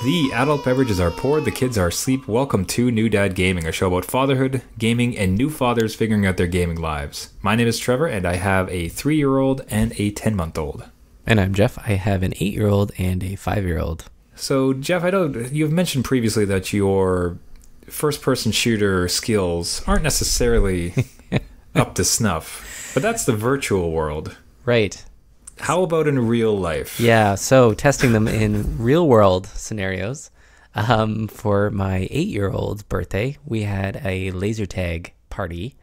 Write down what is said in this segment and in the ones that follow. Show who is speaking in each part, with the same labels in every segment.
Speaker 1: The adult beverages are poured, the kids are asleep. Welcome to New Dad Gaming, a show about fatherhood, gaming, and new fathers figuring out their gaming lives. My name is Trevor, and I have a 3-year-old and a 10-month-old.
Speaker 2: And I'm Jeff. I have an 8-year-old and a 5-year-old.
Speaker 1: So, Jeff, I know you've mentioned previously that your first-person shooter skills aren't necessarily up to snuff, but that's the virtual world.
Speaker 2: Right.
Speaker 1: How about in real life?
Speaker 2: Yeah, so testing them in real-world scenarios. For my 8-year-old's birthday, we had a laser tag party,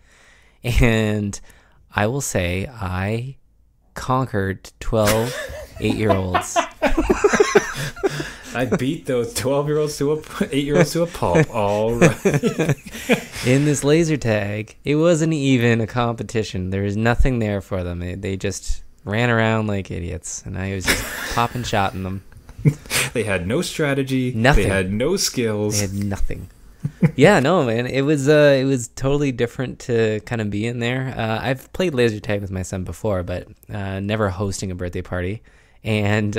Speaker 2: and I will say I conquered 12 8-year-olds.
Speaker 1: I beat those 12-year-olds to 8-year-olds to a pulp. All right.
Speaker 2: In this laser tag, it wasn't even a competition. There was nothing there for them. They just ran around like idiots, and I was just popping shotting them.
Speaker 1: They had no strategy.
Speaker 2: Nothing.
Speaker 1: They had no skills.
Speaker 2: They had nothing. Yeah, no, man. It was totally different to kind of be in there. I've played laser tag with my son before, but never hosting a birthday party. And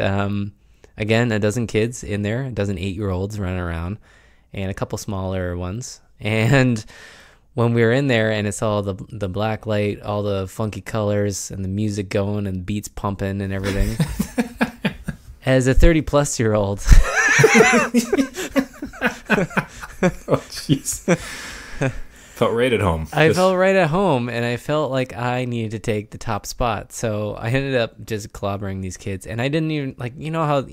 Speaker 2: again, a dozen kids in there, a dozen 8-year-olds running around, and a couple smaller ones. And when we were in there and it's all the black light, all the funky colors and the music going and beats pumping and everything, as a 30-plus-year-old,
Speaker 1: oh, jeez. Felt right at home.
Speaker 2: I felt right at home, and I felt like I needed to take the top spot. So I ended up just clobbering these kids, and I didn't even, like, you know how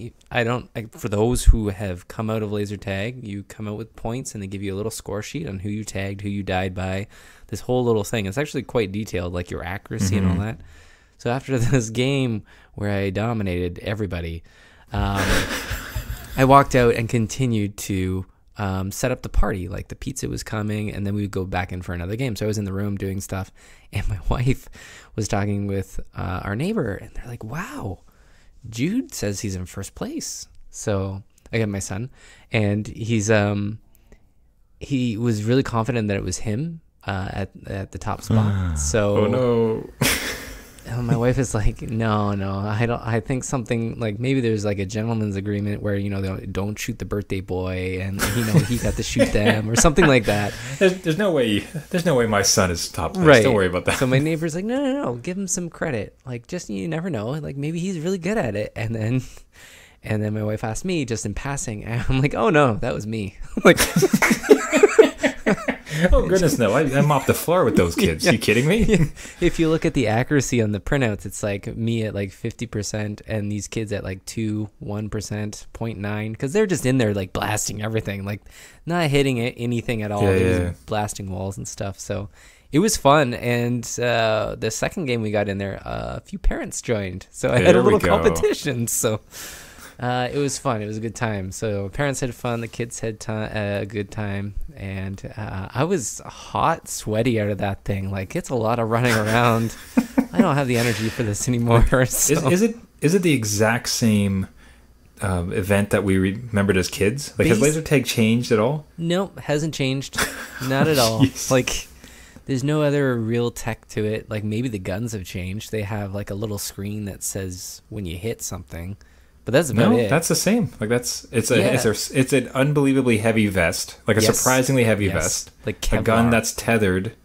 Speaker 2: for those who have come out of laser tag, you come out with points, and they give you a little score sheet on who you tagged, who you died by, this whole little thing. It's actually quite detailed, like your accuracy and all that. So after this game where I dominated everybody, I walked out and continued to set up the party. Like, the pizza was coming, and then we would go back in for another game. So I was in the room doing stuff, and my wife was talking with our neighbor, and they're like, wow, Jude says he's in first place. So I got my son, and he was really confident that it was him at the top spot. So
Speaker 1: oh no.
Speaker 2: And my wife is like, no, I don't. I think something like maybe there's like a gentleman's agreement where, you know, they don't shoot the birthday boy, and, you know, he got to shoot them or something like that.
Speaker 1: There's no way my son is top place.
Speaker 2: Right.
Speaker 1: Don't worry about that.
Speaker 2: So my neighbor's like, no, give him some credit. Like, just, you never know. Like, maybe he's really good at it. And then my wife asked me just in passing, and I'm like, oh no, that was me. Like.
Speaker 1: Oh, goodness, no. I mopped the floor with those kids. Yeah. You kidding me?
Speaker 2: Yeah. If you look at the accuracy on the printouts, it's like me at like 50% and these kids at like 1%, 0.9, because they're just in there like blasting everything, like not hitting anything at all. They're just blasting walls and stuff. So it was fun. And the second game we got in there, a few parents joined. So I had a little competition. So it was fun. It was a good time. So parents had fun. The kids had a good time. And I was hot, sweaty out of that thing. Like, it's a lot of running around. I don't have the energy for this anymore. So.
Speaker 1: Is it the exact same event that we remembered as kids? Like, has laser tag changed at all?
Speaker 2: Nope, hasn't changed. Not at all. Like, there's no other real tech to it. Like, maybe the guns have changed. They have like a little screen that says when you hit something. But that's about it.
Speaker 1: That's the same. Like, it's an unbelievably heavy vest, like a surprisingly heavy vest,
Speaker 2: like Kevlar.
Speaker 1: A gun that's tethered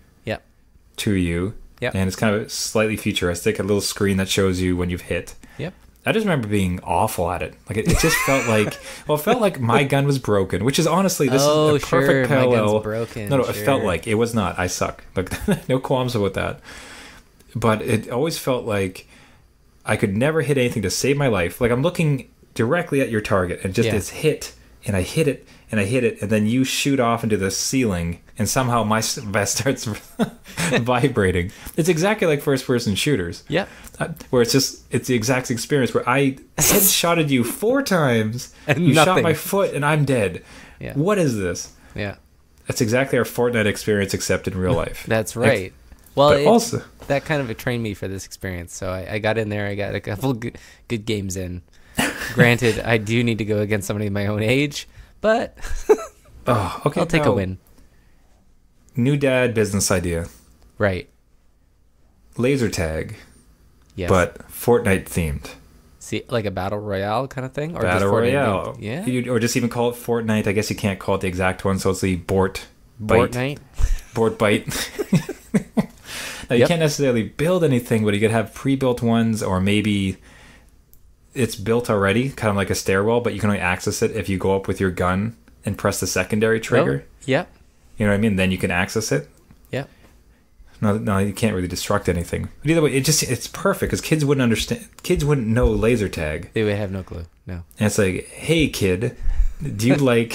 Speaker 1: to you, and it's kind of slightly futuristic. A little screen that shows you when you've hit.
Speaker 2: Yep.
Speaker 1: I just remember being awful at it. Like, it just felt like my gun was broken, which is honestly is a perfect parallel.
Speaker 2: My gun's broken.
Speaker 1: No, it felt like it was not. I suck. Like, no qualms about that. But it always felt like I could never hit anything to save my life. Like, I'm looking directly at your target, and just this hit, and I hit it, and I hit it, and then you shoot off into the ceiling, and somehow my vest starts vibrating. It's exactly like first-person shooters.
Speaker 2: Yeah.
Speaker 1: Where it's the exact experience where I headshotted you 4 times,
Speaker 2: and
Speaker 1: you
Speaker 2: nothing.
Speaker 1: shot my foot, and I'm dead.
Speaker 2: Yeah.
Speaker 1: What is this?
Speaker 2: Yeah.
Speaker 1: That's exactly our Fortnite experience, except in real life.
Speaker 2: That's right. Well,
Speaker 1: also
Speaker 2: that kind of trained me for this experience. So I got in there. I got a couple good games in. Granted, I do need to go against somebody my own age, but
Speaker 1: okay,
Speaker 2: I'll take a win.
Speaker 1: New dad business idea.
Speaker 2: Right.
Speaker 1: Laser tag.
Speaker 2: Yes.
Speaker 1: But Fortnite themed.
Speaker 2: See, like a battle royale kind of thing, or
Speaker 1: Battle
Speaker 2: just Fortnite
Speaker 1: Royale.
Speaker 2: themed? Yeah.
Speaker 1: Or just even call it Fortnite. I guess you can't call it the exact one, so it's the Bort
Speaker 2: Fortnite.
Speaker 1: Bite. Now, you can't necessarily build anything, but you could have pre-built ones, or maybe it's built already, kind of like a stairwell, but you can only access it if you go up with your gun and press the secondary trigger.
Speaker 2: Oh, yeah.
Speaker 1: You know what I mean? Then you can access it.
Speaker 2: Yeah.
Speaker 1: No, you can't really destruct anything. But either way, it's perfect because kids wouldn't understand. Kids wouldn't know laser tag.
Speaker 2: They would have no clue. No.
Speaker 1: And it's like, hey kid, do you like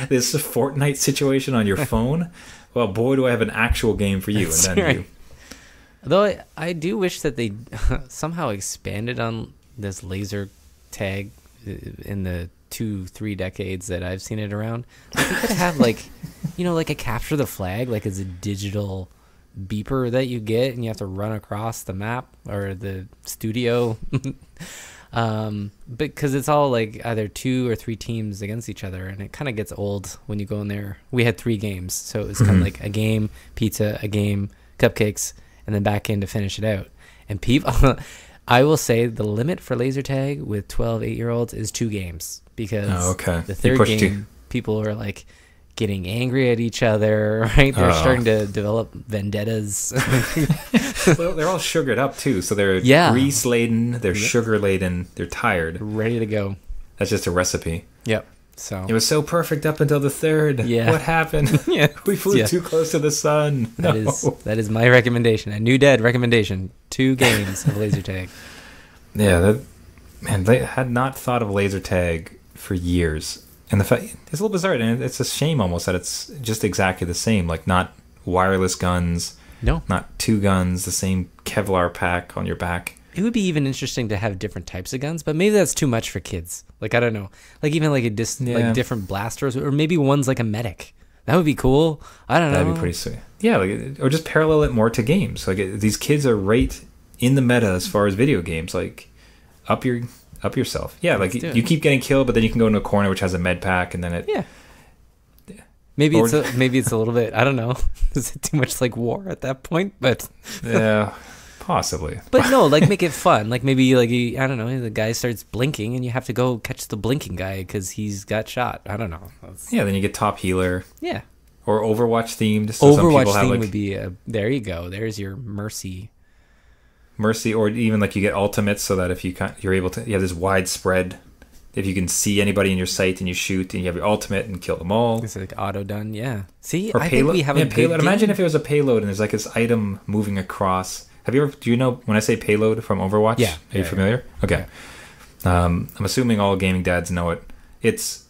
Speaker 1: this Fortnite situation on your phone? Well, boy, do I have an actual game for you.
Speaker 2: That's
Speaker 1: and then
Speaker 2: right.
Speaker 1: you.
Speaker 2: Though I do wish that they somehow expanded on this laser tag in the 2-3 decades that I've seen it around. Like they could have like, like a capture the flag, like as a digital beeper that you get and you have to run across the map or the studio. Because it's all like either 2 or 3 teams against each other, and it kind of gets old when you go in there. We had 3 games, so it was kind of like a game, pizza, a game, cupcakes, and then back in to finish it out. And people, I will say the limit for laser tag with 12, 8-year-olds is 2 games, because the third game, people are like getting angry at each other, right? They're starting to develop vendettas.
Speaker 1: Well, they're all sugared up too, so they're grease laden, they're sugar laden, they're tired,
Speaker 2: ready to go.
Speaker 1: That's just a recipe.
Speaker 2: Yep. So
Speaker 1: it was so perfect up until the 3rd.
Speaker 2: Yeah.
Speaker 1: What happened? We flew too close to the sun.
Speaker 2: That is my recommendation. A new dad recommendation: 2 games of laser tag.
Speaker 1: Yeah, they had not thought of laser tag for years, and the fact it's a little bizarre, and it's a shame almost that it's just exactly the same. Like not wireless guns,
Speaker 2: no,
Speaker 1: not 2 guns, the same Kevlar pack on your back.
Speaker 2: It would be even interesting to have different types of guns, but maybe that's too much for kids. Like, I don't know. Like, even like like different blasters, or maybe one's like a medic. That would be cool. I don't know.
Speaker 1: That'd be pretty sweet. Yeah, or just parallel it more to games. Like, these kids are right in the meta as far as video games. Like, up yourself. Yeah, like you keep getting killed, but then you can go into a corner which has a med pack, and then it.
Speaker 2: Yeah. Maybe it's a little bit. I don't know. Is it too much like war at that point? But
Speaker 1: yeah. Possibly.
Speaker 2: But no, like make it fun. Like maybe like I don't know, the guy starts blinking and you have to go catch the blinking guy because he's got shot. I don't know.
Speaker 1: Then you get top healer.
Speaker 2: Yeah.
Speaker 1: Or Overwatch themed. So
Speaker 2: Overwatch theme would be there you go. There's your mercy,
Speaker 1: or even like you get ultimates so that if you're able to, you have this widespread. If you can see anybody in your sight and you shoot and you have your ultimate and kill them all.
Speaker 2: It's like auto done. Yeah. See,
Speaker 1: or
Speaker 2: I
Speaker 1: payload.
Speaker 2: think we have a
Speaker 1: payload.
Speaker 2: good
Speaker 1: Imagine
Speaker 2: game.
Speaker 1: if it was a payload and there's like this item moving across. Do you know when I say payload from Overwatch?
Speaker 2: Yeah.
Speaker 1: Are you familiar? Yeah. Okay. Yeah. I'm assuming all gaming dads know it. It's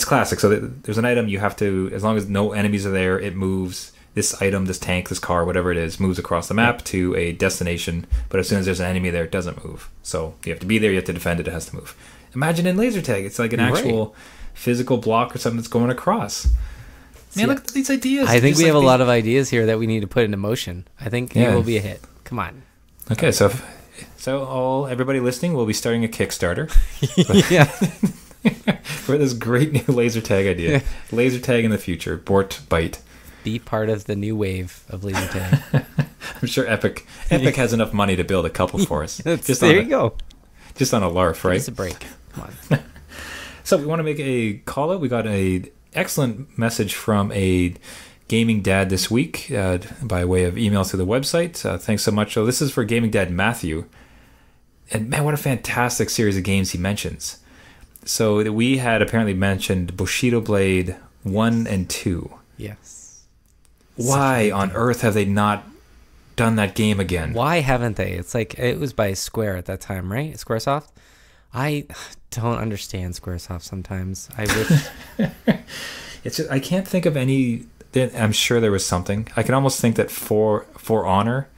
Speaker 1: classic. So there's an item you have to, as long as no enemies are there, it moves. This item, this tank, this car, whatever it is, moves across the map to a destination. But as soon as there's an enemy there, it doesn't move. So you have to be there, you have to defend it, it has to move. Imagine in laser tag, it's like an actual physical block or something that's going across. Man, look at these ideas.
Speaker 2: I think we have a lot of ideas here that we need to put into motion. I think it will be a hit. Come on.
Speaker 1: Okay, so everybody listening, we'll be starting a Kickstarter.
Speaker 2: Yeah.
Speaker 1: For this great new laser tag idea. Yeah. Laser tag in the future. Bort Bite.
Speaker 2: Be part of the new wave of laser tag.
Speaker 1: I'm sure Epic has enough money to build a couple for us.
Speaker 2: There you go.
Speaker 1: Just on a larf, right?
Speaker 2: Just a break. Come on.
Speaker 1: So we want to make a call out. We got a excellent message from a gaming dad this week by way of email through the website. Thanks so much. So this is for gaming dad Matthew. And man, what a fantastic series of games he mentions. So we had apparently mentioned Bushido Blade 1 and 2.
Speaker 2: Yes.
Speaker 1: Why on earth have they not done that game again?
Speaker 2: Why haven't they? It's like, it was by Square at that time, right? Squaresoft? I don't understand Squaresoft sometimes. I wish...
Speaker 1: It's just, I can't think of any... I'm sure there was something. I can almost think that For Honor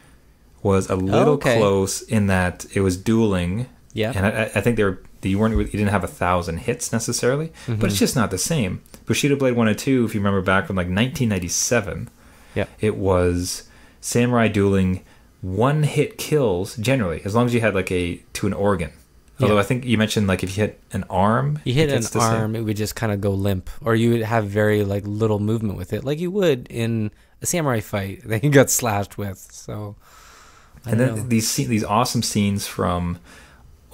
Speaker 1: was a little close in that it was dueling.
Speaker 2: Yeah.
Speaker 1: And I think you didn't have 1,000 hits necessarily, but it's just not the same. Bushido Blade 1 and 2, if you remember back from like 1997, it was samurai dueling, one-hit kills generally, as long as you had like to an organ. Although I think you mentioned like if you hit an arm,
Speaker 2: it would just kind of go limp, or you would have very like little movement with it, like you would in a samurai fight that you got slashed with. So,
Speaker 1: and then these awesome scenes from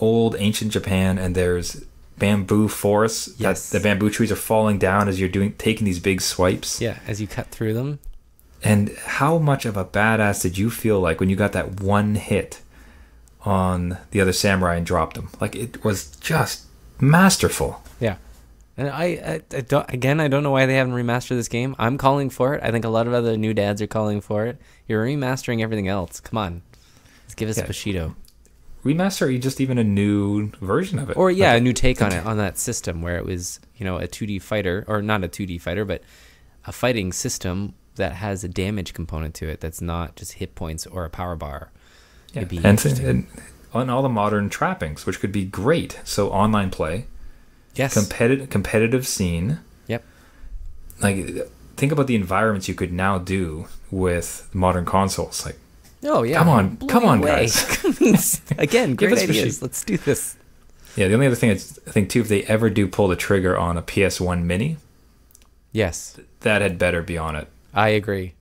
Speaker 1: old ancient Japan, and there's bamboo forests.
Speaker 2: Yes.
Speaker 1: That the bamboo trees are falling down as you're taking these big swipes.
Speaker 2: Yeah, as you cut through them.
Speaker 1: And how much of a badass did you feel like when you got that one hit on the other samurai and dropped him? Like, it was just masterful.
Speaker 2: Yeah. And I don't know why they haven't remastered this game. I'm calling for it. I think a lot of other new dads are calling for it. You're remastering everything else. Come on. Let's give us Bushido.
Speaker 1: Remaster or just even a new version of it.
Speaker 2: Or, a new take on it, on that system where it was, a 2D fighter, or not a 2D fighter, but a fighting system that has a damage component to it that's not just hit points or a power bar.
Speaker 1: Yeah. And all the modern trappings, which could be great. So online play.
Speaker 2: Yes.
Speaker 1: Competitive scene.
Speaker 2: Yep.
Speaker 1: Like, think about the environments you could now do with modern consoles. Like,
Speaker 2: oh yeah,
Speaker 1: come on, guys.
Speaker 2: Again, great ideas. Let's do this.
Speaker 1: Yeah. The only other thing I think too, if they ever do pull the trigger on a PS1 Mini,
Speaker 2: yes,
Speaker 1: that had better be on it.
Speaker 2: I agree.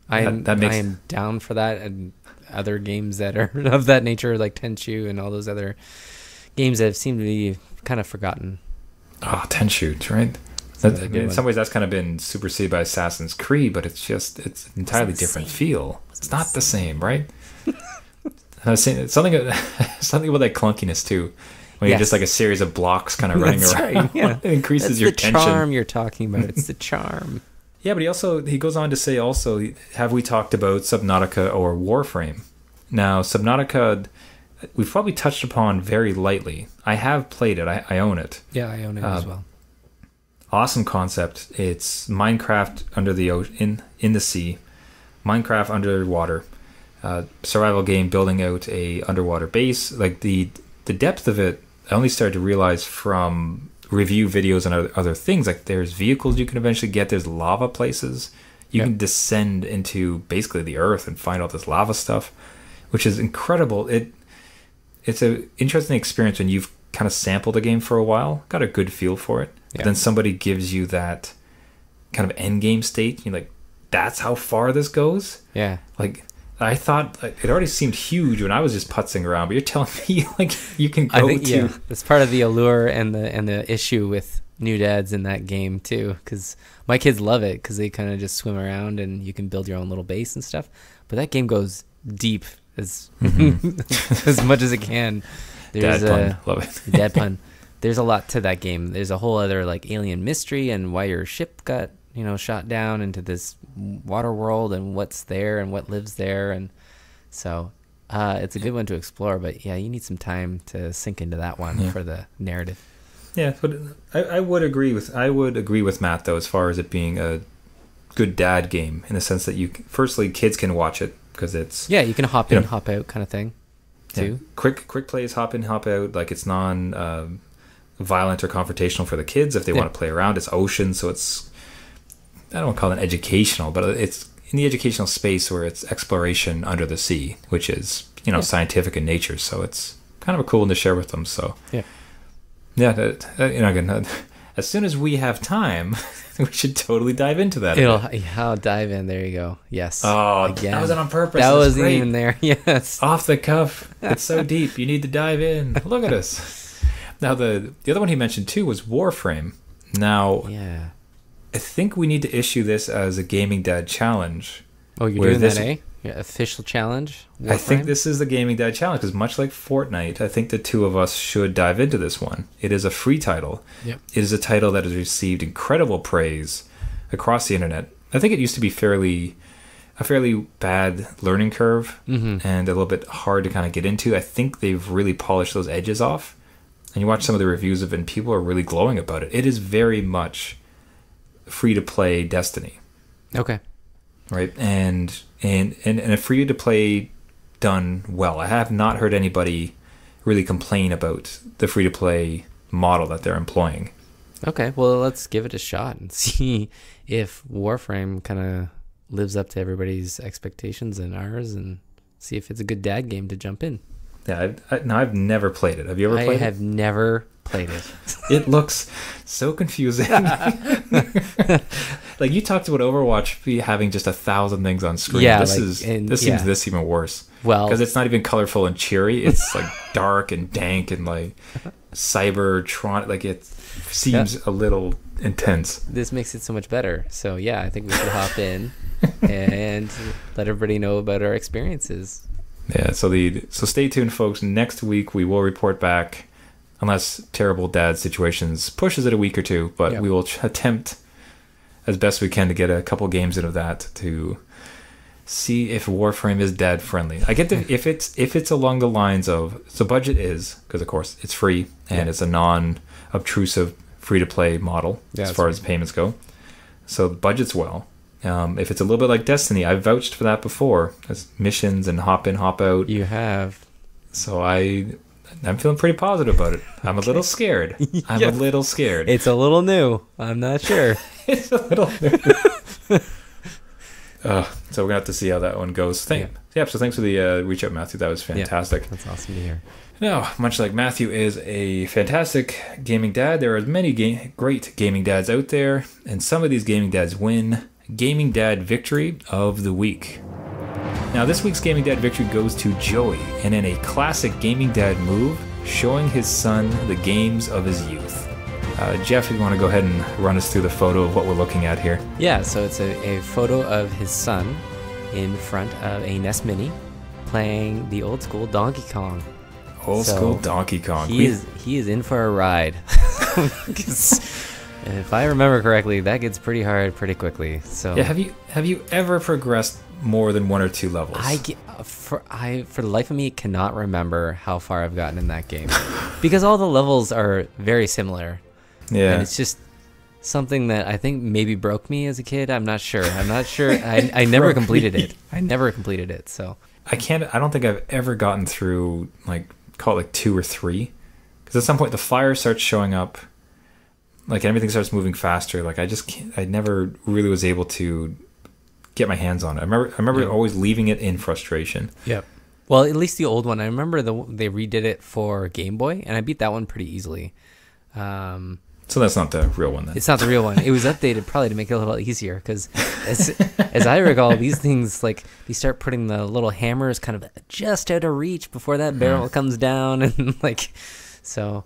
Speaker 2: I am down for that, and other games that are of that nature, like Tenchu and all those other games that seem to be kind of forgotten.
Speaker 1: Oh, Tenchu, right? In some ways, that's kind of been superseded by Assassin's Creed, but it's an entirely different feel. It's not the same, right? I was saying something about that clunkiness too, when you're just like a series of blocks kind of running around. Right, yeah. It increases your tension.
Speaker 2: It's the charm you're talking about. It's the charm.
Speaker 1: Yeah, but he goes on to say also, have we talked about Subnautica or Warframe? Now, Subnautica, we've probably touched upon very lightly. I have played it. I own it.
Speaker 2: Yeah, I own it as well.
Speaker 1: Awesome concept. It's Minecraft under the ocean, in the sea, Minecraft underwater, survival game building out a underwater base. Like the depth of it, I only started to realize from review videos and other things. Like, there's vehicles you can eventually get. There's lava places. You can descend into basically the earth and find all this lava stuff, which is incredible. It's an interesting experience when you've kind of sampled the game for a while, got a good feel for it. But then somebody gives you that kind of end game state. You're like, that's how far this goes? Yeah. Like, I thought it already seemed huge when I was just putzing around, but you're telling me like you can go
Speaker 2: it's part of the allure and the issue with new dads in that game too, because my kids love it because they kind of just swim around and you can build your own little base and stuff. But that game goes deep as as much as it can. There's
Speaker 1: dad pun. Love it.
Speaker 2: Dad pun. There's a lot to that game. There's a whole other like alien mystery and why your ship got shot down into this water world and what's there and what lives there, and so it's a good one to explore. But you need some time to sink into that one for the narrative.
Speaker 1: Yeah, but I would agree with Matt though, as far as it being a good dad game in the sense that firstly kids can watch it because it's
Speaker 2: you can hop in, hop out kind of thing too.
Speaker 1: Yeah. Quick plays, hop in, hop out. Like, it's non violent or confrontational for the kids if they want to play around. It's ocean, so it's, I don't want to call it educational, but it's in the educational space where it's exploration under the sea, which is scientific in nature. So it's kind of a cool one to share with them. So again, as soon as we have time, we should totally dive into that.
Speaker 2: I'll dive in. There you go. Yes.
Speaker 1: Oh, again. That wasn't on purpose.
Speaker 2: That wasn't even there. Yes.
Speaker 1: Off the cuff. It's so deep. You need to dive in. Look at us. Now, the other one he mentioned too was Warframe. Now, I think we need to issue this as a Gaming Dad challenge.
Speaker 2: Oh, you're doing that, eh? Official challenge? Warframe?
Speaker 1: I think this is the Gaming Dad challenge because much like Fortnite, I think the two of us should dive into this one. It is a free title. Yep. It is a title that has received incredible praise across the internet. I think it used to be a fairly bad learning curve and a little bit hard to kind of get into. I think they've really polished those edges off. And you watch some of the reviews of it and people are really glowing about it. It is very much free-to-play Destiny.
Speaker 2: Okay.
Speaker 1: Right? And a free-to-play done well. I have not heard anybody really complain about the free-to-play model that they're employing.
Speaker 2: Okay, well, let's give it a shot and see if Warframe kind of lives up to everybody's expectations and ours, and see if it's a good dad game to jump in.
Speaker 1: Yeah, I've never played it. Have you ever played it?
Speaker 2: I have never played it.
Speaker 1: It looks so confusing. Like you talked about Overwatch having just 1,000 things on screen.
Speaker 2: Yeah,
Speaker 1: this
Speaker 2: like,
Speaker 1: seems this even worse.
Speaker 2: Well,
Speaker 1: because it's not even colorful and cheery. It's like dark and dank and like Cybertron. Like it seems a little intense.
Speaker 2: This makes it so much better. So yeah, I think we should hop in and let everybody know about our experiences.
Speaker 1: Yeah. So stay tuned, folks. Next week we will report back, unless terrible dad situations pushes it a week or two. But we will attempt as best we can to get a couple games into that to see if Warframe is dad friendly. I get if it's along the lines of, so budget is, because of course it's free and it's a non-obtrusive free to play model as far as payments go. So the budget's well. If it's a little bit like Destiny, I've vouched for that before, as missions and hop in, hop out.
Speaker 2: You have.
Speaker 1: So I'm feeling pretty positive about it. I'm a little scared. I'm a little scared.
Speaker 2: It's a little new. I'm not sure.
Speaker 1: It's a little new. So we're gonna have to see how that one goes. So thanks for the reach out, Matthew. That was fantastic.
Speaker 2: Yeah, that's awesome to hear.
Speaker 1: Now, much like Matthew is a fantastic gaming dad, there are many great gaming dads out there, and some of these gaming dads win Gaming Dad Victory of the Week. Now, this week's Gaming Dad Victory goes to Joey, and in a classic Gaming Dad move, showing his son the games of his youth. Jeff, you want to go ahead and run us through the photo of what we're looking at here?
Speaker 2: Yeah, so it's a photo of his son in front of a NES Mini playing the old school Donkey Kong.
Speaker 1: Old school Donkey Kong.
Speaker 2: He is in for a ride. If I remember correctly, that gets pretty hard pretty quickly. So
Speaker 1: yeah, have you ever progressed more than 1 or 2 levels?
Speaker 2: For the life of me cannot remember how far I've gotten in that game because all the levels are very similar. Yeah, and it's just something that I think maybe broke me as a kid. I'm not sure. I never completed it. I never completed it. So
Speaker 1: I don't think I've ever gotten through call it 2 or 3, because at some point the fire starts showing up. Like everything starts moving faster. Like I never really was able to get my hands on it. I remember always leaving it in frustration.
Speaker 2: Yep. Well, at least the old one. I remember they redid it for Game Boy, and I beat that one pretty easily.
Speaker 1: So that's not the real one then.
Speaker 2: It's not the real one. It was updated probably to make it a little easier because, as I recall, these things you start putting the little hammers kind of just out of reach before that barrel comes down, and so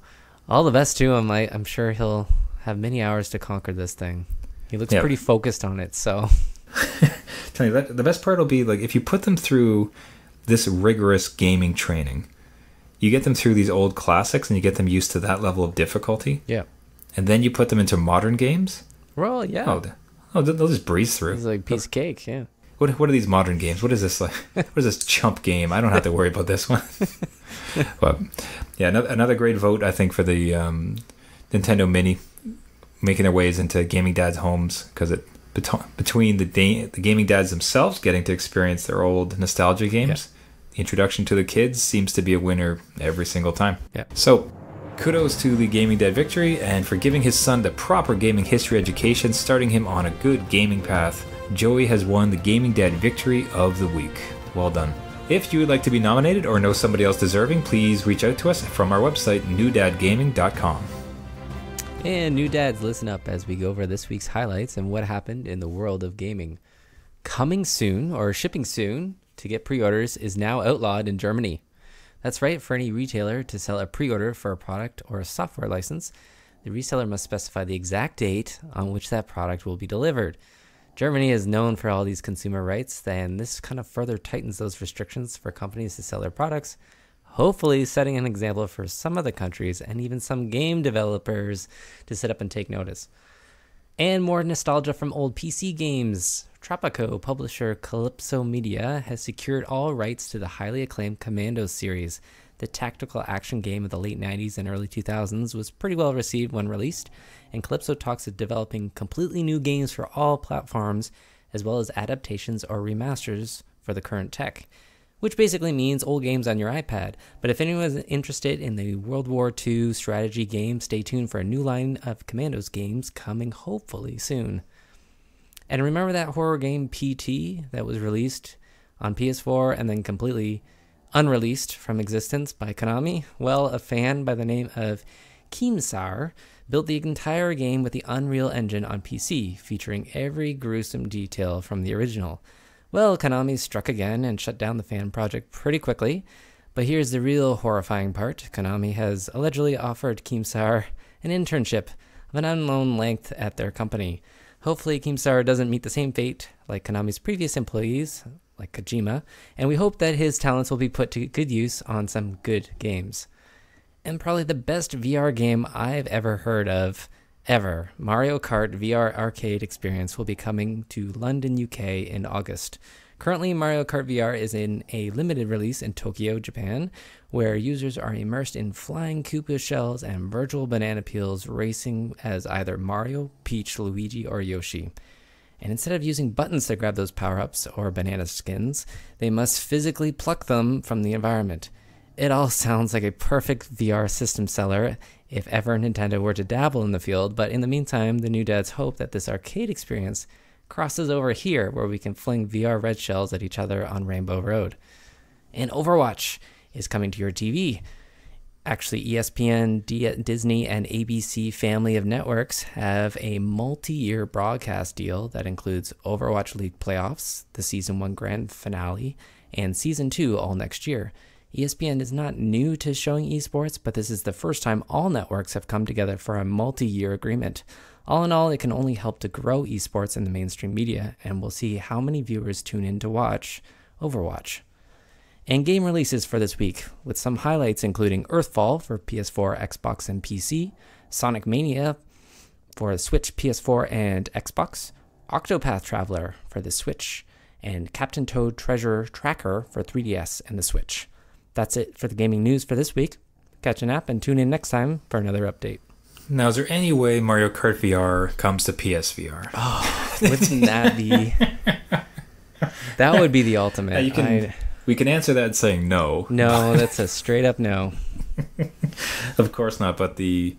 Speaker 2: all the best to him. I'm sure he'll have many hours to conquer this thing. He looks pretty focused on it. So,
Speaker 1: tell you that the best part will be if you put them through this rigorous gaming training, you get them through these old classics and you get them used to that level of difficulty. Yeah. And then you put them into modern games.
Speaker 2: Well, yeah.
Speaker 1: They'll just breeze through.
Speaker 2: It's like piece of cake. Yeah.
Speaker 1: What are these modern games? What is this like? What is this chump game? I don't have to worry about this one. But yeah, another great vote I think for the Nintendo Mini making their ways into gaming dads' homes, because between the gaming dads themselves getting to experience their old nostalgia games, the introduction to the kids seems to be a winner every single time. Yeah. So kudos to the Gaming Dad Victory, and for giving his son the proper gaming history education, starting him on a good gaming path. Joey has won the Gaming Dad Victory of the Week. Well done. If you would like to be nominated or know somebody else deserving, please reach out to us from our website, newdadgaming.com.
Speaker 2: And new dads, listen up as we go over this week's highlights and what happened in the world of gaming. Coming soon, or shipping soon, to get pre-orders is now outlawed in Germany. That's right, for any retailer to sell a pre-order for a product or a software license, the reseller must specify the exact date on which that product will be delivered. Germany is known for all these consumer rights, and this kind of further tightens those restrictions for companies to sell their products, hopefully setting an example for some other countries and even some game developers to sit up and take notice. And more nostalgia from old PC games. Tropico publisher Calypso Media has secured all rights to the highly acclaimed Commandos series. The tactical action game of the late 90s and early 2000s was pretty well received when released, and Calypso talks of developing completely new games for all platforms, as well as adaptations or remasters for the current tech, which basically means old games on your iPad. But if anyone is interested in the World War II strategy game, stay tuned for a new line of Commandos games coming hopefully soon. And remember that horror game PT that was released on PS4 and then completely unreleased from existence by Konami? Well, a fan by the name of Keemstar built the entire game with the Unreal Engine on PC, featuring every gruesome detail from the original. Well, Konami struck again and shut down the fan project pretty quickly. But here's the real horrifying part. Konami has allegedly offered Keemstar an internship of an unknown length at their company. Hopefully Keemstar doesn't meet the same fate like Konami's previous employees, like Kojima, and we hope that his talents will be put to good use on some good games. And probably the best VR game I've ever heard of, ever, Mario Kart VR Arcade Experience will be coming to London, UK in August. Currently, Mario Kart VR is in a limited release in Tokyo, Japan, where users are immersed in flying Koopa shells and virtual banana peels racing as either Mario, Peach, Luigi, or Yoshi. And instead of using buttons to grab those power-ups or banana skins, they must physically pluck them from the environment. It all sounds like a perfect VR system seller if ever Nintendo were to dabble in the field, but in the meantime, the new dads hope that this arcade experience crosses over here where we can fling VR red shells at each other on Rainbow Road. And Overwatch is coming to your TV. Actually, ESPN, Disney, and ABC family of networks have a multi-year broadcast deal that includes Overwatch League playoffs, the Season 1 grand finale, and Season 2 all next year. ESPN is not new to showing esports, but this is the first time all networks have come together for a multi-year agreement. All in all, it can only help to grow esports in the mainstream media, and we'll see how many viewers tune in to watch Overwatch. And game releases for this week, with some highlights including Earthfall for PS4, Xbox, and PC, Sonic Mania for Switch, PS4, and Xbox, Octopath Traveler for the Switch, and Captain Toad Treasure Tracker for 3DS and the Switch. That's it for the gaming news for this week. Catch a nap and tune in next time for another update.
Speaker 1: Now, is there any way Mario Kart VR comes to PSVR?
Speaker 2: Oh, wouldn't that be... That would be the ultimate.
Speaker 1: We can answer that saying no.
Speaker 2: No, that's a straight up no.
Speaker 1: Of course not, but I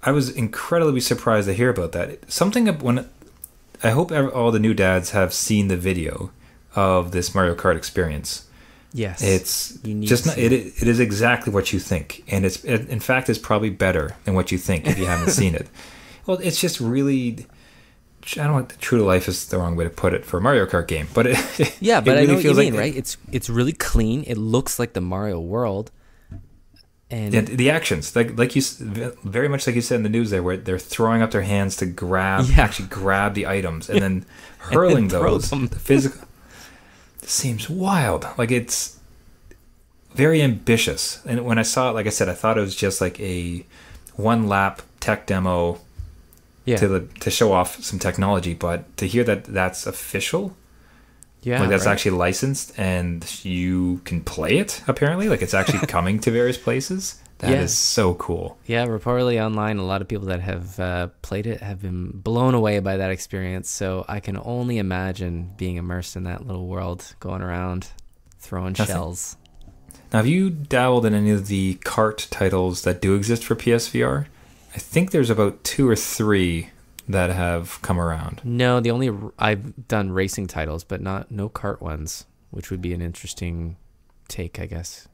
Speaker 1: was incredibly surprised to hear about that. I hope all the new dads have seen the video of this Mario Kart experience.
Speaker 2: Yes,
Speaker 1: it is exactly what you think, and in fact it's probably better than what you think if you haven't seen it. Well, it's just really, I don't know, true to life is the wrong way to put it for a Mario Kart game, but
Speaker 2: but
Speaker 1: really
Speaker 2: I know what you mean,
Speaker 1: like,
Speaker 2: right? It's really clean. It looks like the Mario world, and
Speaker 1: the actions, like you, very much like you said in the news there, where they're throwing up their hands to actually grab the items and then hurling those. The physical. Seems wild. Like, it's very ambitious. And when I saw it, like I said, I thought it was just like a one lap tech demo to show off some technology. But to hear that that's official, that's actually licensed and you can play it, apparently, like it's actually coming to various places. That is so cool. Yeah,
Speaker 2: reportedly online, a lot of people that have played it have been blown away by that experience. So I can only imagine being immersed in that little world, going around, throwing shells.
Speaker 1: Now, have you dabbled in any of the kart titles that do exist for PSVR? I think there's about 2 or 3 that have come around.
Speaker 2: No, I've done racing titles, but no kart ones, which would be an interesting take, I guess.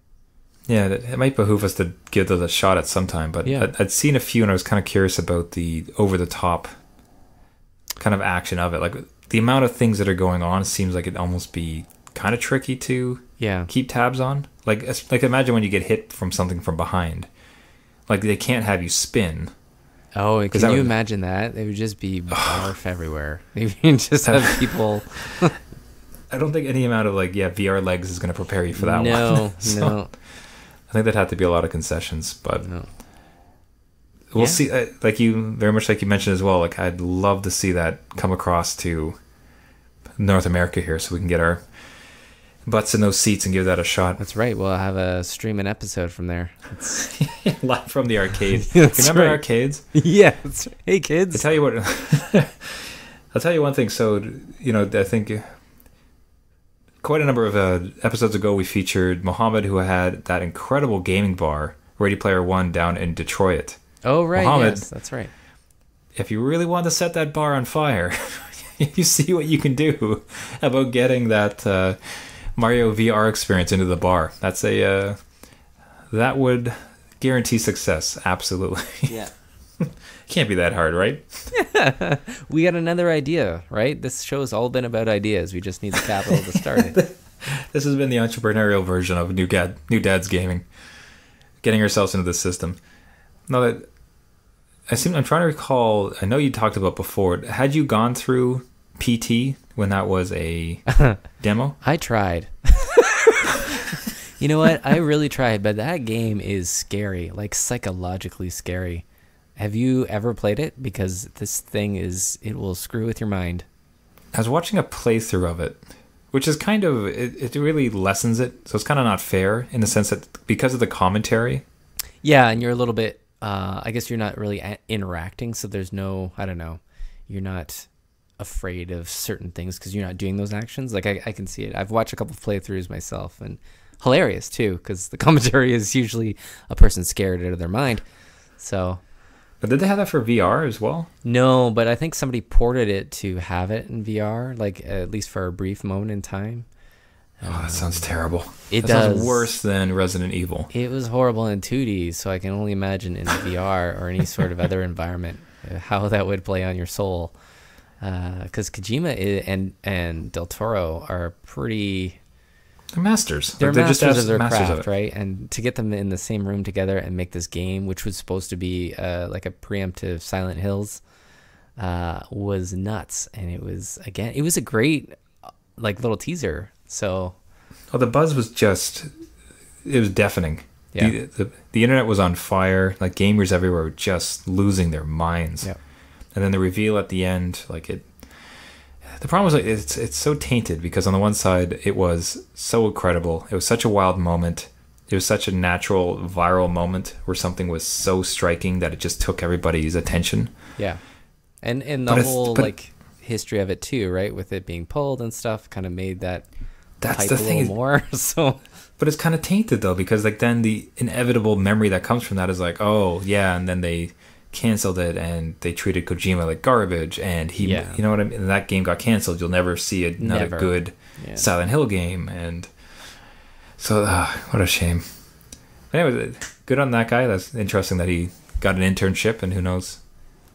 Speaker 1: Yeah, it might behoove us to give those a shot at some time, but I'd seen a few and I was kind of curious about the over-the-top kind of action of it. Like, the amount of things that are going on seems like it'd almost be kind of tricky to keep tabs on. Like imagine when you get hit from something from behind. Like, they can't have you spin.
Speaker 2: Oh, can you imagine that? It would just be barf everywhere. You just have people...
Speaker 1: I don't think any amount of VR legs is going to prepare you for that one.
Speaker 2: No.
Speaker 1: I think that'd have to be a lot of concessions, but we'll see. Very much like you mentioned as well. Like, I'd love to see that come across to North America here, so we can get our butts in those seats and give that a shot.
Speaker 2: That's right. We'll have a stream an episode from there.
Speaker 1: Live from the arcade.
Speaker 2: Remember
Speaker 1: arcades?
Speaker 2: Yeah. Hey, kids.
Speaker 1: I'll tell you what. I'll tell you one thing. So, I think quite a number of episodes ago, we featured Mohammed, who had that incredible gaming bar, Ready Player One, down in Detroit.
Speaker 2: Oh, right.
Speaker 1: Mohammed,
Speaker 2: yes, that's right.
Speaker 1: If you really want to set that bar on fire, you see what you can do about getting that Mario VR experience into the bar. That would Guarantee success. Absolutely.
Speaker 2: Yeah.
Speaker 1: Can't be that hard, right?
Speaker 2: We got another idea, right? This show's all been about ideas. We just need the capital to start it.
Speaker 1: This has been the entrepreneurial version of New Dad's Gaming. Getting ourselves into the system. Now that I'm trying to recall, I know you talked about before, had you gone through PT when that was a demo?
Speaker 2: I tried. You know what? I really tried, but that game is scary, like psychologically scary. Have you ever played it? Because this thing it will screw with your mind.
Speaker 1: I was watching a playthrough of it, which is kind of, it really lessens it. So it's kind of not fair in the sense that because of the commentary.
Speaker 2: Yeah, and you're a little bit, I guess you're not really interacting, so there's no, I don't know, you're not afraid of certain things because you're not doing those actions. Like, I can see it. I've watched a couple of playthroughs myself, and hilarious too, because the commentary is usually a person scared out of their mind. So,
Speaker 1: but did they have that for VR as well?
Speaker 2: No, but I think somebody ported it to have it in VR, like at least for a brief moment in time.
Speaker 1: Oh, that sounds terrible.
Speaker 2: It
Speaker 1: does. Sounds worse than Resident Evil.
Speaker 2: It was horrible in 2D, so I can only imagine in VR or any sort of other environment how that would play on your soul. Because Kojima and Del Toro are pretty...
Speaker 1: They're masters.
Speaker 2: They're masters of their
Speaker 1: masters
Speaker 2: craft,
Speaker 1: of
Speaker 2: right? And to get them in the same room together and make this game, which was supposed to be like a preemptive Silent Hills, was nuts. And it was a great like little teaser. So,
Speaker 1: the buzz was it was deafening.
Speaker 2: Yeah.
Speaker 1: The internet was on fire. Like gamers everywhere were just losing their minds.
Speaker 2: Yeah.
Speaker 1: And then the reveal at the end, the problem was it's so tainted because on the one side it was so incredible. It was such a wild moment. It was such a natural viral moment where something was so striking that it just took everybody's attention.
Speaker 2: Yeah. And the whole history of it too, right? With it being pulled and stuff kind of made that's
Speaker 1: the thing
Speaker 2: more. So
Speaker 1: but it's kind of tainted though because then the inevitable memory that comes from that is like, oh yeah, and then they canceled it and they treated Kojima like garbage and you know what I mean, and that game got canceled. You'll never see another good Silent Hill game, and so what a shame. Anyway, good on that guy. That's interesting that he got an internship, and who knows,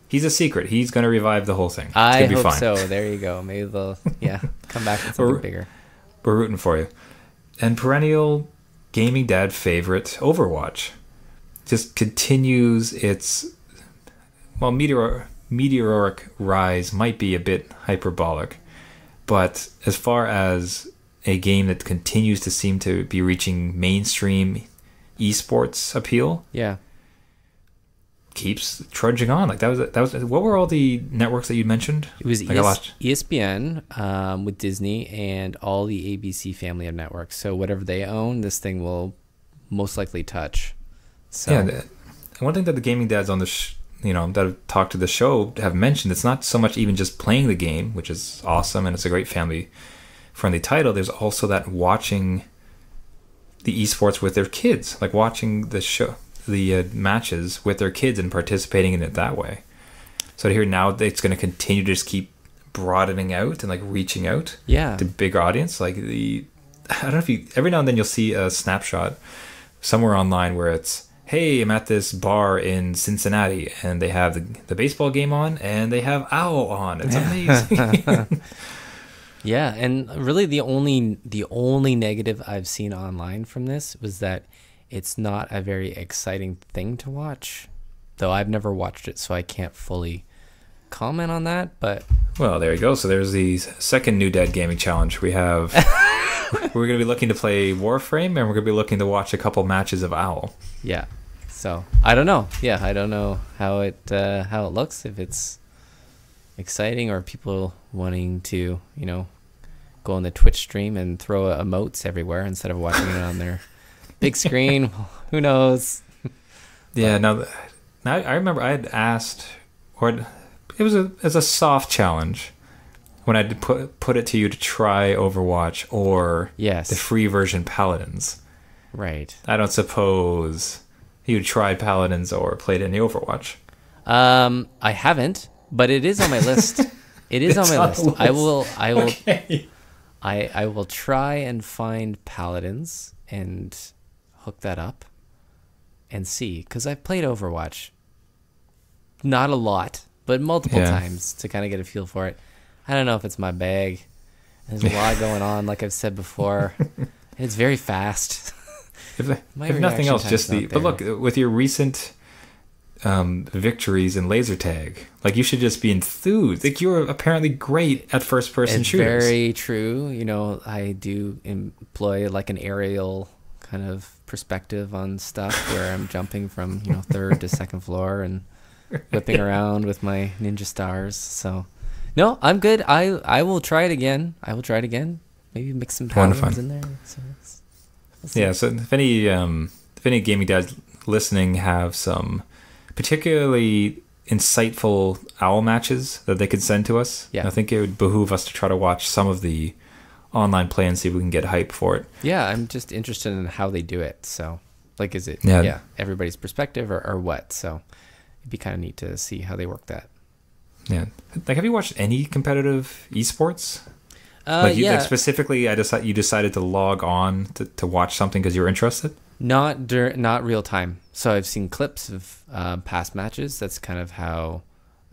Speaker 1: he's a secret. He's going to revive the whole thing.
Speaker 2: I hope so. There you go. Maybe they'll come back with something bigger.
Speaker 1: We're rooting for you. And perennial gaming dad favorite, Overwatch, just continues its meteoric rise. Might be a bit hyperbolic, but as far as a game that continues to seem to be reaching mainstream esports appeal, keeps trudging on. Like that was what were all the networks that you mentioned?
Speaker 2: It was ESPN with Disney and all the ABC family of networks. So whatever they own, this thing will most likely touch. So
Speaker 1: and one thing that the gaming dads on the that have talked to the show have mentioned, it's not so much even just playing the game, which is awesome and it's a great family friendly title. There's also that watching the esports with their kids, like watching the matches with their kids and participating in it that way. So to hear now that it's going to continue to just keep broadening out and like reaching out to bigger audience. Like I don't know if every now and then you'll see a snapshot somewhere online where it's, hey, I'm at this bar in Cincinnati and they have the baseball game on and they have OWL on. It's amazing.
Speaker 2: Yeah, and really the only negative I've seen online from this was that it's not a very exciting thing to watch. Though I've never watched it, so I can't fully comment on that, but
Speaker 1: well, there you go. So there's the second New Dad Gaming Challenge. We have we're going to be looking to play Warframe and we're going to be looking to watch a couple matches of OWL.
Speaker 2: Yeah. So, I don't know. Yeah, I don't know how it looks, if it's exciting or people wanting to, go on the Twitch stream and throw emotes everywhere instead of watching it on their big screen. Who knows?
Speaker 1: Yeah, now I remember I had asked, or it was as a soft challenge when I put it to you to try Overwatch or the free version Paladins.
Speaker 2: Right.
Speaker 1: I don't suppose you tried Paladins or played any Overwatch.
Speaker 2: I haven't, but it is on my list. It is on my list. I will. Okay. I will try and find Paladins and hook that up and see, because I've played Overwatch. Not a lot, but multiple times to kind of get a feel for it. I don't know if it's my bag. There's a lot going on, like I've said before. It's very fast.
Speaker 1: If nothing else, just the... But look, with your recent victories in laser tag, like, you should just be enthused. Like, you're apparently great at first-person shooters.
Speaker 2: Very true. You know, I do employ like an aerial kind of perspective on stuff where I'm jumping from, you know, third to second floor and whipping around with my ninja stars. So, no, I'm good. I will try it again. Maybe mix some patterns in there. So
Speaker 1: so if any gaming dads listening have some particularly insightful owl matches that they could send to us, I think it would behoove us to try to watch some of the online play and see if we can get hype for it.
Speaker 2: Yeah, I'm just interested in how they do it. So, like, is it everybody's perspective or what? So it'd be kind of neat to see how they work that.
Speaker 1: Yeah. Like, have you watched any competitive esports? Like, specifically, you decided to log on to watch something because you were interested?
Speaker 2: Not real time. So I've seen clips of past matches. That's kind of how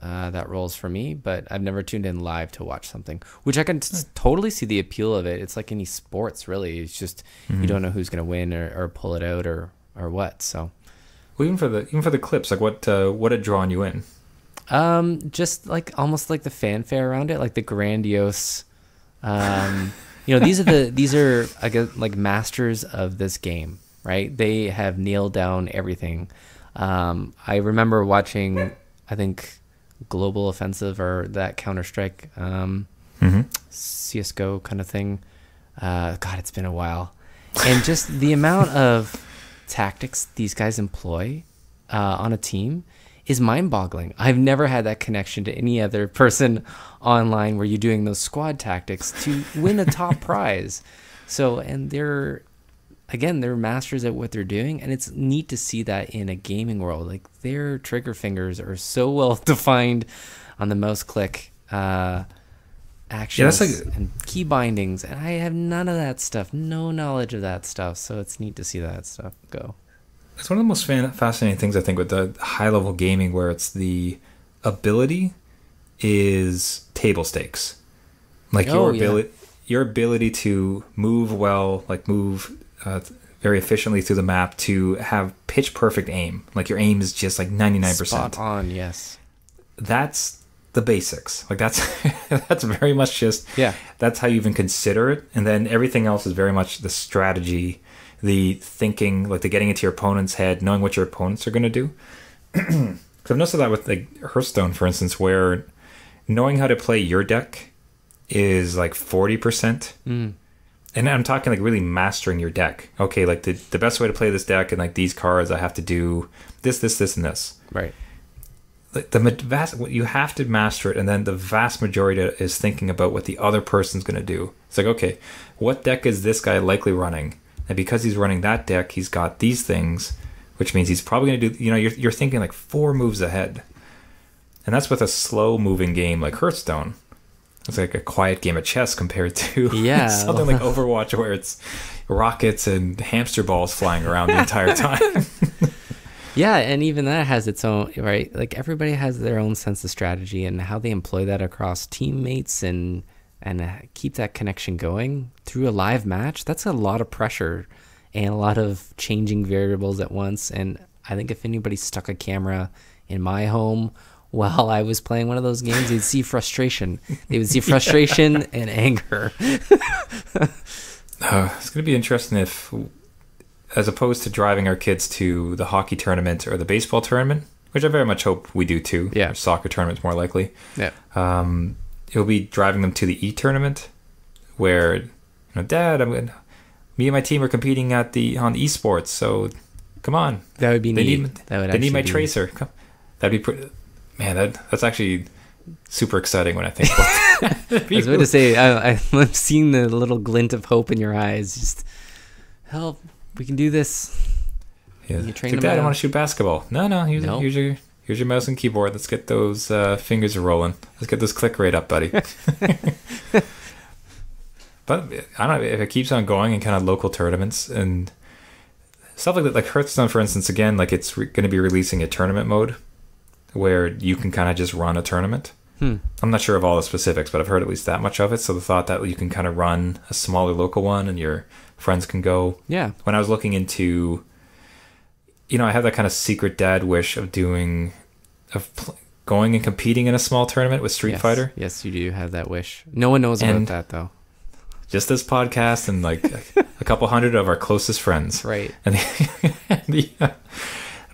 Speaker 2: that rolls for me. But I've never tuned in live to watch something, which I can totally see the appeal of it. It's like any sports, really. It's just you don't know who's going to win or pull it out or what. So,
Speaker 1: well, even for the clips, like what had drawn you in?
Speaker 2: Just like almost like the fanfare around it, like the grandiose. You know, these are I guess like masters of this game, right? They have nailed down everything. I remember watching, I think, Global Offensive or that Counter-Strike, CSGO kind of thing. God, it's been a while. And just the amount of tactics these guys employ on a team is mind-boggling. I've never had that connection to any other person online where you're doing those squad tactics to win a top prize. So, and they're masters at what they're doing, and it's neat to see that in a gaming world. Like, their trigger fingers are so well defined on the mouse click actions and key bindings, and I have none of that stuff, no knowledge of that stuff. So it's neat to see that stuff go.
Speaker 1: It's one of the most fascinating things, I think, with the high-level gaming, where it's the ability is table stakes. Like, your ability to move well, like move very efficiently through the map, to have pitch-perfect aim. Like, your aim is just like 99%.
Speaker 2: Spot on, yes.
Speaker 1: That's the basics. Like, that's that's very much just...
Speaker 2: Yeah.
Speaker 1: That's how you even consider it. And then everything else is very much the strategy, the thinking, like the getting into your opponent's head, knowing what your opponents are going to do. So I've noticed that with like Hearthstone, for instance, where knowing how to play your deck is like 40%. And I'm talking like really mastering your deck. Okay, like the best way to play this deck, and like these cards, I have to do this, and this.
Speaker 2: Right.
Speaker 1: Like you have to master it, and then the vast majority is thinking about what the other person's going to do. It's like, okay, what deck is this guy likely running? And because he's running that deck, he's got these things, which means he's probably going to do, you're thinking like 4 moves ahead. And that's with a slow-moving game like Hearthstone. It's like a quiet game of chess compared to something like Overwatch, where it's rockets and hamster balls flying around the entire time.
Speaker 2: Yeah, and even that has its own, right? Like, everybody has their own sense of strategy and how they employ that across teammates and keep that connection going through a live match. That's a lot of pressure and a lot of changing variables at once. And I think if anybody stuck a camera in my home while I was playing one of those games, they'd see frustration. They would see frustration and anger.
Speaker 1: It's going to be interesting if, as opposed to driving our kids to the hockey tournament or the baseball tournament, which I very much hope we do too.
Speaker 2: Yeah.
Speaker 1: Or soccer tournaments more likely.
Speaker 2: Yeah.
Speaker 1: It'll be driving them to the e-tournament where, Dad, me and my team are competing on esports, so come on.
Speaker 2: That would be neat.
Speaker 1: They need my tracer. That'd be pretty... Man, that's actually super exciting when I think about it.
Speaker 2: I was going to say, I'm seeing the little glint of hope in your eyes. Just, help, we can do this.
Speaker 1: Yeah. You train them Dad, I want to shoot basketball. No. Here's your mouse and keyboard. Let's get those fingers rolling. Let's get this click rate up, buddy. But I don't know if it keeps on going in kind of local tournaments, and stuff like that. Like Hearthstone, for instance, again, like it's going to be releasing a tournament mode where you can kind of just run a tournament. I'm not sure of all the specifics, but I've heard at least that much of it. So the thought that you can kind of run a smaller local one and your friends can go.
Speaker 2: Yeah.
Speaker 1: When I was looking into, I have that kind of secret dad wish of going and competing in a small tournament with Street Fighter.
Speaker 2: Yes, you do have that wish. No one knows about that, though.
Speaker 1: Just this podcast and like a couple hundred of our closest friends.
Speaker 2: Right.
Speaker 1: And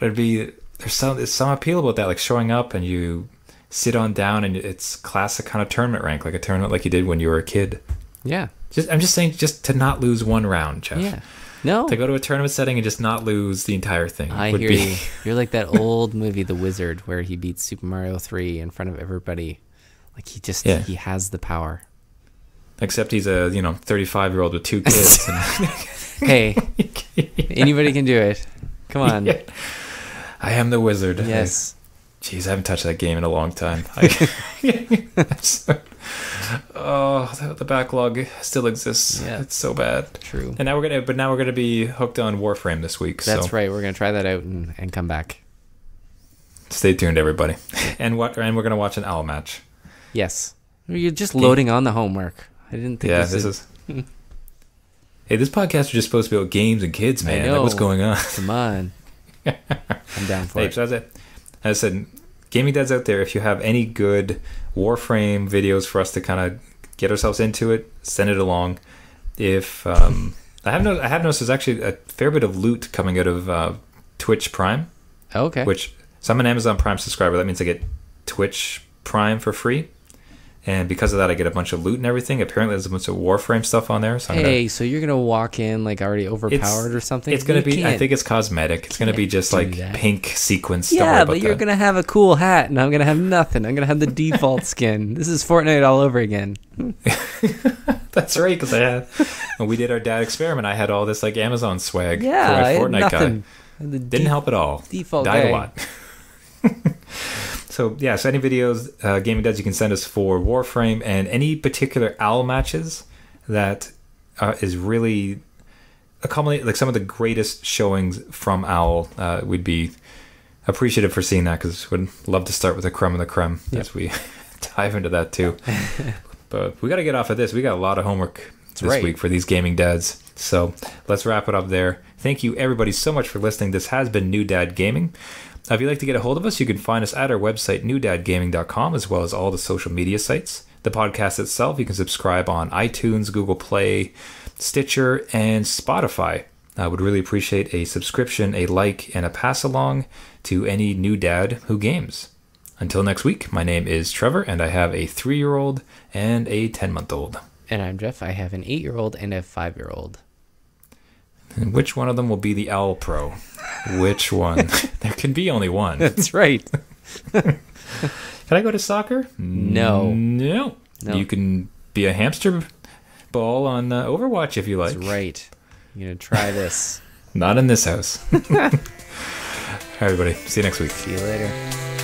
Speaker 1: there's some appeal about that, like showing up and you sit on down and it's classic kind of tournament rank, like a tournament like you did when you were a kid.
Speaker 2: Yeah.
Speaker 1: I'm just saying, just to not lose one round, Jeff.
Speaker 2: Yeah. No.
Speaker 1: To go to a tournament setting and just not lose the entire thing.
Speaker 2: I hear you. You're like that old movie, The Wizard, where he beats Super Mario 3 in front of everybody. Like he has the power.
Speaker 1: Except he's a 35-year-old with 2 kids.
Speaker 2: Hey, anybody can do it. Come on. Yeah.
Speaker 1: I am the wizard.
Speaker 2: Yes.
Speaker 1: Jeez, I haven't touched that game in a long time. The backlog still exists.
Speaker 2: Yeah.
Speaker 1: It's so bad.
Speaker 2: True.
Speaker 1: And now we're gonna be hooked on Warframe this week.
Speaker 2: That's right. We're gonna try that out and come back.
Speaker 1: Stay tuned, everybody. And we're gonna watch an owl match.
Speaker 2: Yes. You're just loading on the homework. I didn't think
Speaker 1: this is. Hey, this podcast is just supposed to be about games and kids, man.
Speaker 2: I know.
Speaker 1: Like, what's going on?
Speaker 2: Come on. I'm down for it.
Speaker 1: So as I said, gaming dads out there, if you have any good Warframe videos for us to kind of get ourselves into it, send it along. If I have noticed there's actually a fair bit of loot coming out of Twitch Prime.
Speaker 2: Okay.
Speaker 1: So I'm an Amazon Prime subscriber. That means I get Twitch Prime for free. And because of that, I get a bunch of loot and everything. Apparently, there's a bunch of Warframe stuff on there. So
Speaker 2: so you're going to walk in like already overpowered or something?
Speaker 1: It's going to be, I think it's cosmetic. It's going to be just like pink sequins.
Speaker 2: Yeah, but you're going to have a cool hat and I'm going to have nothing. I'm going to have the default skin. This is Fortnite all over again.
Speaker 1: That's right, because when we did our dad experiment, I had all this like Amazon swag
Speaker 2: for
Speaker 1: my Fortnite guy.
Speaker 2: Didn't
Speaker 1: help at all.
Speaker 2: Default
Speaker 1: Died
Speaker 2: guy.
Speaker 1: a lot. So any videos, gaming dads, you can send us for Warframe and any particular OWL matches that is really accumulate like some of the greatest showings from OWL. We'd be appreciative for seeing that because we'd love to start with the creme of the creme as we dive into that too. But we got to get off of this. We got a lot of homework this week for these gaming dads. So let's wrap it up there. Thank you everybody so much for listening. This has been New Dad Gaming. If you'd like to get a hold of us, you can find us at our website, newdadgaming.com, as well as all the social media sites. The podcast itself, you can subscribe on iTunes, Google Play, Stitcher, and Spotify. I would really appreciate a subscription, a like, and a pass along to any new dad who games. Until next week, my name is Trevor, and I have a 3-year-old and a 10-month-old.
Speaker 2: And I'm Jeff. I have an 8-year-old and a 5-year-old.
Speaker 1: And which one of them will be the Owl Pro? Which one? There can be only one.
Speaker 2: That's right.
Speaker 1: Can I go to soccer?
Speaker 2: No.
Speaker 1: You can be a hamster ball on Overwatch if you like.
Speaker 2: That's right. You're going to try this.
Speaker 1: Not in this house. All right, everybody. See you next week.
Speaker 2: See you later.